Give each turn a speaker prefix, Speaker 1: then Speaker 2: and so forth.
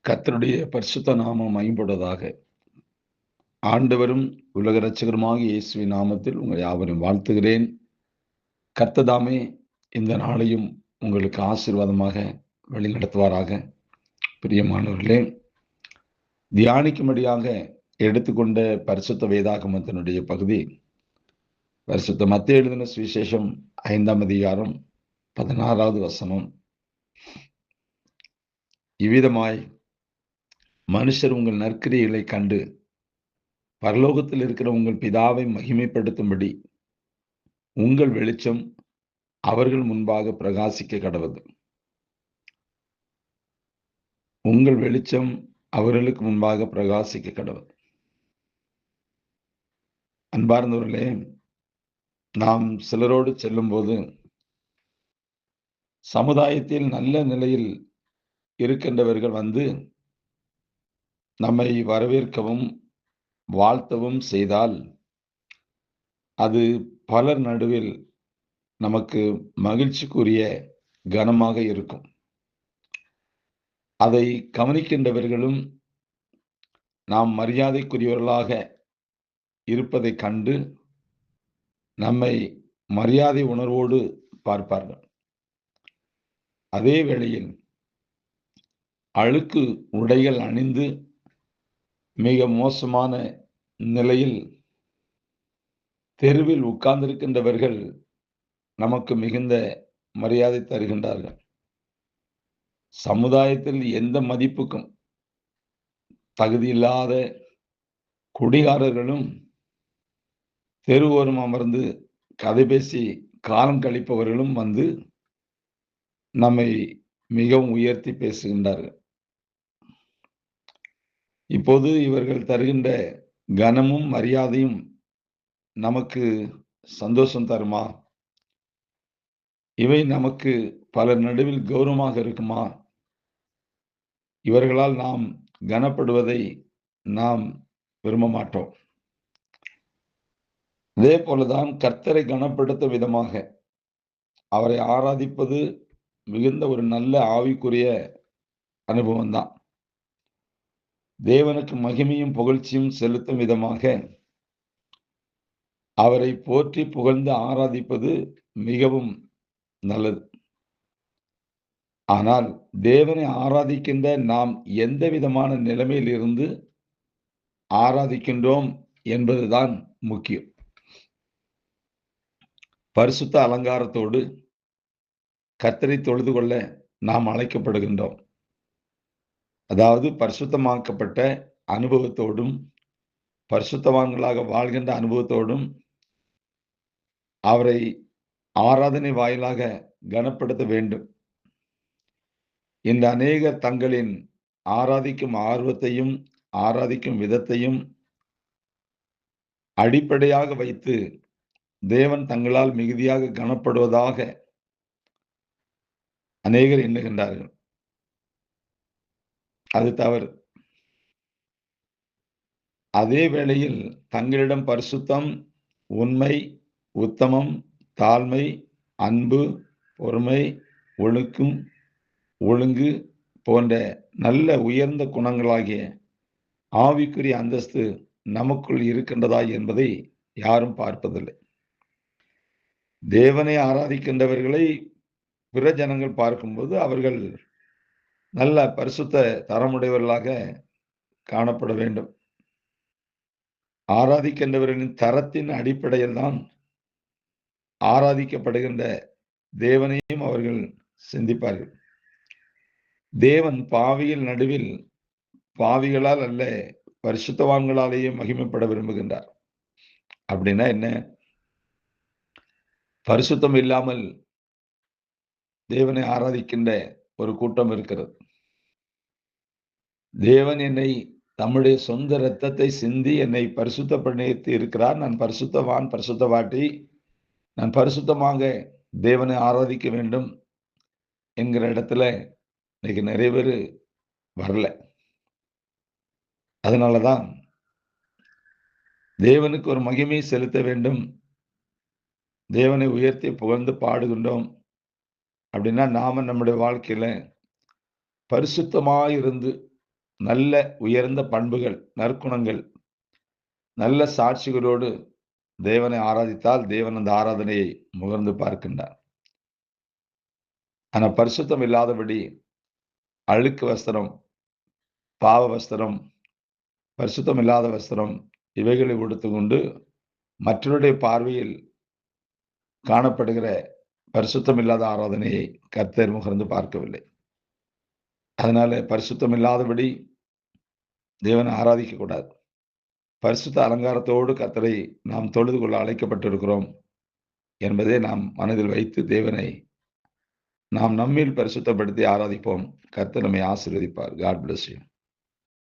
Speaker 1: கர்த்தருடைய பரிசுத்த நாமம் மகிமைப்படுவதாக. ஆண்டவரும் உலக இரட்சகருமாகிய இயேசுவின் நாமத்தில் உங்கள் யாவரையும் வாழ்த்துகிறேன். கர்த்தர் தாமே இந்த நாளையும் உங்களுக்கு ஆசீர்வாதமாக வழிநடத்துவாராக. பிரியமானவர்களே, தியானிக்கும்படியாக எடுத்துக்கொண்ட பரிசுத்த வேதாகமத்தினுடைய பகுதி பரிசுத்த மத்தேயு எழுதின சுவிசேஷம் 5ஆம் அதிகாரம் 16வது வசனம். இவ்விதமாய் மனுஷர் உங்கள் நற்கிரியைகளை கண்டு பரலோகத்தில் இருக்கிற உங்கள் பிதாவை மகிமைப்படுத்தும்படி உங்கள் வெளிச்சம் அவர்கள் முன்பாக பிரகாசிக்க கடவது. உங்கள் வெளிச்சம் அவர்களுக்கு முன்பாக பிரகாசிக்க கடவது. அன்பார்ந்தவர்களே, நாம் சிலரோடு செல்லும்போது சமுதாயத்தில் நல்ல நிலையில் இருக்கின்றவர்கள் வந்து நம்மை வரவேற்கவும் வாழ்த்தவும் செய்தால் அது பலர் நடுவில் நமக்கு மகிழ்ச்சிக்குரிய கனமாக இருக்கும். அதை கவனிக்கின்றவர்களும் நாம் மரியாதைக்குரியவர்களாக இருப்பதை கண்டு நம்மை மரியாதை உணர்வோடு பார்ப்பார்கள். அதே வேளையில் அழுக்கு உடைகள் அணிந்து மிக மோசமான நிலையில் தெருவில் உட்கார்ந்திருக்கின்றவர்கள் நமக்கு மிகுந்த மரியாதை தருகின்றார்கள். சமுதாயத்தில் எந்த மதிப்புக்கும் தகுதியில்லாத குடிகாரர்களும் தெருவோரம் அமர்ந்து கதை பேசி காலம் கழிப்பவர்களும் வந்து நம்மை மிகவும் உயர்த்தி பேசுகின்றார்கள். இப்போது இவர்கள் தருகின்ற கனமும் மரியாதையும் நமக்கு சந்தோஷம் தருமா? இவை நமக்கு பலர் நடுவில் கௌரவமாக இருக்குமா? இவர்களால் நாம் கனப்படுவதை நாம் விரும்ப மாட்டோம். அதே போலதான் கர்த்தரை கனப்படுத்தும் விதமாக அவரை ஆராதிப்பது மிகுந்த ஒரு நல்ல ஆவிக்குரிய அனுபவம் தான். தேவனுக்கு மகிமையும் புகழ்ச்சியும் செலுத்தும் விதமாக அவரை போற்றி புகழ்ந்து ஆராதிப்பது மிகவும் நல்லது. ஆனால் தேவனை ஆராதிக்கின்ற நாம் எந்த விதமான நிலைமையில் இருந்து ஆராதிக்கின்றோம் என்பதுதான் முக்கியம். பரிசுத்த அலங்காரத்தோடு கர்த்தரை தொழுது கொள்ள நாம் அழைக்கப்படுகின்றோம். அதாவது பரிசுத்தமாக்கப்பட்ட அனுபவத்தோடும் பரிசுத்தவான்களாக வாழ்கின்ற அனுபவத்தோடும் அவரை ஆராதனை வாயிலாக கனப்படுத்த வேண்டும். இந்த அநேகர் தங்களின் ஆராதிக்கும் ஆர்வத்தையும் ஆராதிக்கும் விதத்தையும் அடிப்படையாக வைத்து தேவன் தங்களால் மிகுதியாக கனப்படுவதாக அநேகர் எண்ணுகின்றார்கள். அது தவறு. அதே வேளையில் தங்களிடம் பரிசுத்தம், உண்மை, உத்தமம், தாழ்மை, அன்பு, பொறுமை, ஒழுங்கு போன்ற நல்ல உயர்ந்த குணங்களாகிய ஆவிக்குரிய அந்தஸ்து நமக்குள் இருக்கின்றதா என்பதை யாரும் பார்ப்பதில்லை. தேவனை ஆராதிக்கின்றவர்களை பிற ஜனங்கள் பார்க்கும்போது அவர்கள் நல்ல பரிசுத்த தரமுடையவர்களாக காணப்பட வேண்டும். ஆராதிக்கின்றவர்களின் தரத்தின் அடிப்படையில் தான் ஆராதிக்கப்படுகின்ற தேவனையும் அவர்கள் சிந்திப்பார்கள். தேவன் பாவிகள் நடுவில் பாவிகளால் அல்ல பரிசுத்தவான்களாலேயே மகிமைப்பட விரும்புகின்றார். அப்படின்னா என்ன? பரிசுத்தம் இல்லாமல் தேவனை ஆராதிக்கின்ற ஒரு கூட்டம் இருக்கிறது. தேவன் என்னை தம்முடைய சொந்த இரத்தத்தை சிந்தி என்னை பரிசுத்தப்படுத்தி இருக்கிறார். நான் பரிசுத்தவான், பரிசுத்தவாட்டி, நான் பரிசுத்தமாக தேவனை ஆராதிக்க வேண்டும் என்கிற இடத்துல இன்னைக்கு நிறைய பேர் வரல. அதனாலதான் தேவனுக்கு ஒரு மகிமை செலுத்த வேண்டும், தேவனை உயர்த்தி புகழ்ந்து பாடுகின்றோம் அப்படின்னா நாம நம்முடைய வாழ்க்கையில பரிசுத்தமாயிருந்து நல்ல உயர்ந்த பண்புகள், நற்குணங்கள், நல்ல சாட்சிகளோடு தேவனை ஆராதித்தால் தேவன் அந்த ஆராதனையை முகர்ந்து பார்க்கின்றார். ஆனா பரிசுத்தம் இல்லாதபடி அழுக்கு வஸ்திரம், பாவ வஸ்திரம், பரிசுத்தம் இல்லாத வஸ்திரம் இவைகளை உடுத்துக்கொண்டு மற்றவருடைய பார்வையில் காணப்படுகிற பரிசுத்தம் இல்லாத ஆராதனையை கர்த்தர் முகர்ந்து பார்க்கவில்லை. அதனால பரிசுத்தம் இல்லாதபடி தேவனை ஆராதிக்க கூடாது. பரிசுத்த அலங்காரத்தோடு கர்த்தரை நாம் தொழுது கொள்ள அழைக்கப்பட்டிருக்கிறோம் என்பதை நாம் மனதில் வைத்து தேவனை நாம் நம்மில் பரிசுத்தப்படுத்தி ஆராதிப்போம். கர்த்தர் நம்மை ஆசீர்வதிப்பார். God bless you.